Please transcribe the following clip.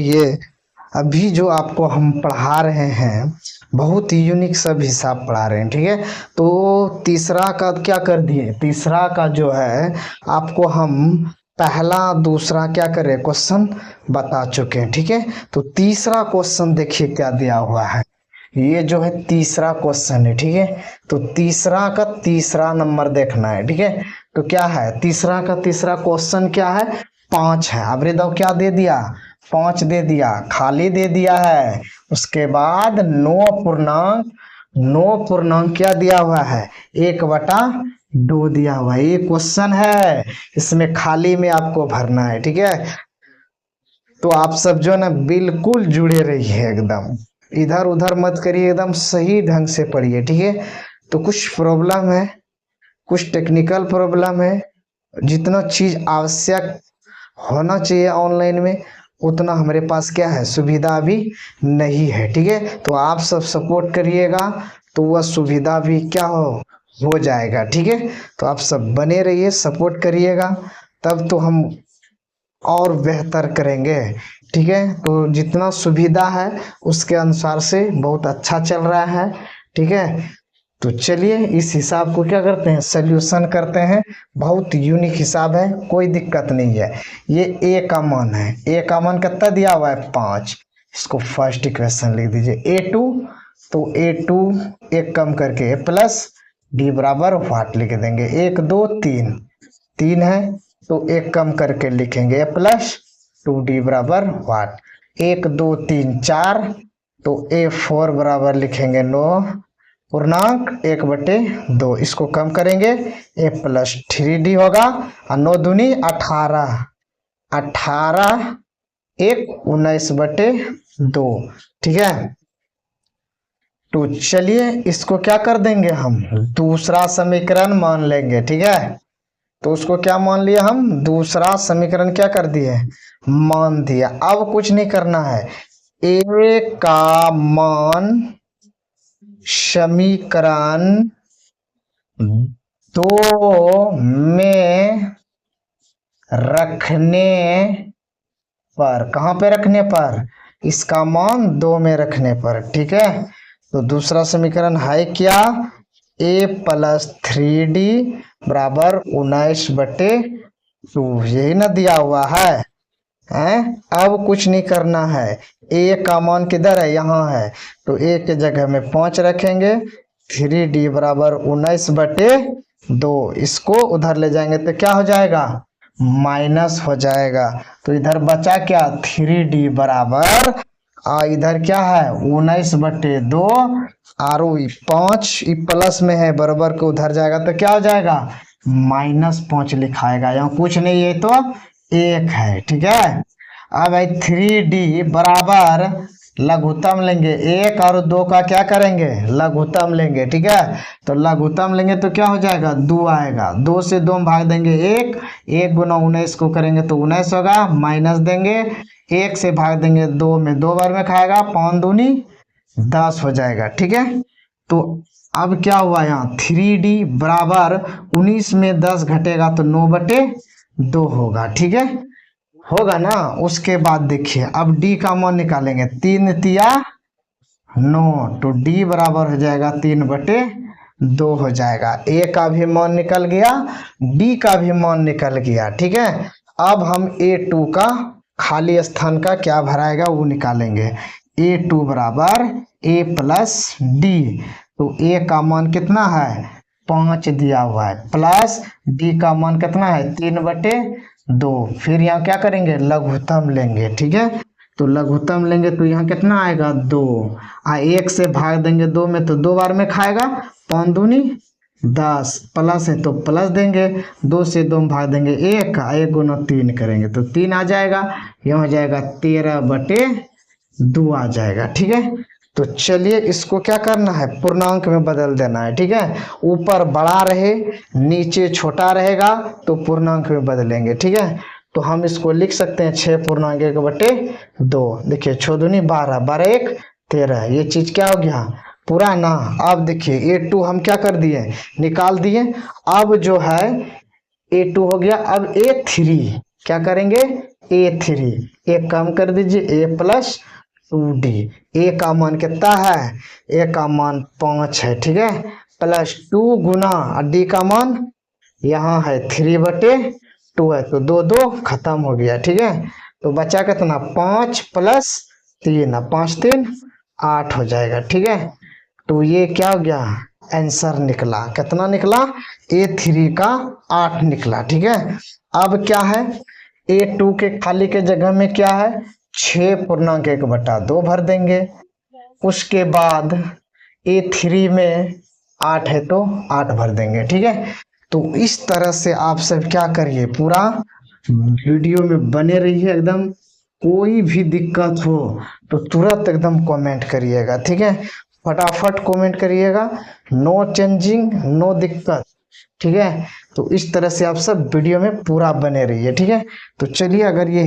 ये अभी जो आपको हम पढ़ा रहे हैं बहुत ही यूनिक सब हिसाब पढ़ा रहे हैं, ठीक है। तो तीसरा का क्या कर दिए, तीसरा का जो है आपको हम पहला दूसरा क्या करें क्वेश्चन बता चुके हैं, ठीक है। तो तीसरा क्वेश्चन देखिए क्या दिया हुआ है, ये जो है तीसरा क्वेश्चन है, ठीक है। तो तीसरा का तीसरा नंबर देखना है, ठीक है। तो क्या है तीसरा का तीसरा क्वेश्चन क्या है, 5 है। अब रेदाव क्या दे दिया, 5 दे दिया, खाली दे दिया है। उसके बाद 9 पूर्णांक क्या दिया हुआ है, 1/2 दिया हुआ है। ये क्वेश्चन है, इसमें खाली में आपको भरना है, ठीक है। तो आप सब जो है ना बिल्कुल जुड़े रहिए, एकदम इधर उधर मत करिए, एकदम सही ढंग से पढ़िए, ठीक है। तो कुछ प्रॉब्लम है, कुछ टेक्निकल प्रॉब्लम है, जितना चीज आवश्यक होना चाहिए ऑनलाइन में उतना हमारे पास क्या है सुविधा अभी नहीं है, ठीक है। तो आप सब सपोर्ट करिएगा तो वह सुविधा भी क्या हो जाएगा, ठीक है। तो आप सब बने रहिए, सपोर्ट करिएगा, तब तो हम और बेहतर करेंगे, ठीक है। तो जितना सुविधा है उसके अनुसार से बहुत अच्छा चल रहा है, ठीक है। तो चलिए इस हिसाब को क्या करते हैं, सोल्यूशन करते हैं। बहुत यूनिक हिसाब है, कोई दिक्कत नहीं है। ये ए का मान है, ए का मान कितना दिया हुआ है 5। इसको फर्स्ट इक्वेशन लिख दीजिए A2। तो A2 एक कम करके A प्लस डी बराबर वाट लिख देंगे। 1 2 3 3 है तो एक कम करके लिखेंगे A प्लस 2D बराबर वाट। 1 2 3 4 तो A4 बराबर लिखेंगे 9 पूर्णांक 1/2। इसको कम करेंगे A प्लस 3D होगा और 9 दूनी 18, 18 1 19/2, ठीक है। तो चलिए इसको क्या कर देंगे हम दूसरा समीकरण मान लेंगे, ठीक है। तो उसको क्या मान लिया हम, दूसरा समीकरण क्या कर दिए मान दिया। अब कुछ नहीं करना है, ए का मान समीकरण 2 में रखने पर, कहां पे रखने पर, इसका मान 2 में रखने पर, ठीक है। तो दूसरा समीकरण है क्या, A प्लस 3D बराबर 19/2, यही ना दिया हुआ है, हैं। अब कुछ नहीं करना है, A का मान किधर है, यहाँ है। तो A के जगह में 5 रखेंगे, 3D बराबर 19/2, इसको उधर ले जाएंगे तो क्या हो जाएगा माइनस हो जाएगा। तो इधर बचा क्या 3D बराबर इधर क्या है 19/2 और 5 प्लस में है बराबर को उधर जाएगा तो क्या हो जाएगा -5 लिखाएगा। यहाँ कुछ नहीं है तो 1 है, ठीक है। अब भाई 3D बराबर लघुत्तम लेंगे, 1 और 2 का क्या करेंगे लघुत्तम लेंगे, ठीक है। तो लघुत्तम लेंगे तो क्या हो जाएगा 2 आएगा, 2 से 2 भाग देंगे 1, 1 गुना 19 को करेंगे तो 19 होगा, माइनस देंगे 1 से भाग देंगे 2 में, 2 बार में खाएगा, 5 दूनी 10 हो जाएगा, ठीक है। तो अब क्या हुआ यहाँ 3D बराबर 19 में 10 घटेगा तो 9/2 होगा, ठीक है, होगा ना। उसके बाद देखिए अब D का मान निकालेंगे, 3 तिया 9, तो D बराबर हो जाएगा 3/2 हो जाएगा। A का भी मान निकल गया, D का भी मान निकल गया, ठीक है। अब हम A2 का खाली स्थान का क्या भराएगा वो निकालेंगे। A2 बराबर A प्लस D, तो A का मान कितना है 5 दिया हुआ है, प्लस D का मान कितना है 3/2। फिर यहाँ क्या करेंगे लघुत्तम लेंगे, ठीक है। तो लघुत्तम लेंगे तो यहाँ कितना आएगा 2, 1 से भाग देंगे 2 में तो 2 बार में खाएगा, 5 दूनी 10, प्लस है तो प्लस देंगे, 2 से 2 भाग देंगे 1, 1 गुना 3 करेंगे तो 3 आ जाएगा, यहाँ हो जाएगा 13/2 आ जाएगा, ठीक है। तो चलिए इसको क्या करना है पूर्णांक में बदल देना है, ठीक है। ऊपर बड़ा रहे नीचे छोटा रहेगा तो पूर्णांक में बदलेंगे, ठीक है। तो हम इसको लिख सकते हैं 6/1/2। देखिए 6 दूनी 12, 12 1 13, ये चीज क्या हो गया पूरा ना। अब देखिए A2 हम क्या कर दिए निकाल दिए, अब जो है A2 हो गया। अब A3 क्या करेंगे, A3, एक काम कर दीजिए, A+2D। ए का मान कितना है, ए का मान 5 है, ठीक है, +2 गुना डी का मान यहाँ है 3/2 है, तो 2 खत्म हो गया, ठीक है। तो बचा कितना, 5 + 3, 5 3 8 हो जाएगा, ठीक है। तो ये क्या हो गया, आंसर निकला, कितना निकला, A3 का 8 निकला, ठीक है। अब क्या है, A2 के खाली के जगह में क्या है, 6.1/2 भर देंगे। उसके बाद A3 में 8 है तो 8 भर देंगे, ठीक है। तो इस तरह से आप सब क्या करिए, पूरा वीडियो में बने रहिए एकदम। कोई भी दिक्कत हो तो तुरंत एकदम कमेंट करिएगा, ठीक है, फटाफट कमेंट करिएगा, नो चेंजिंग नो दिक्कत, ठीक है। तो इस तरह से आप सब वीडियो में पूरा बने रहिए, ठीक है। तो चलिए, अगर ये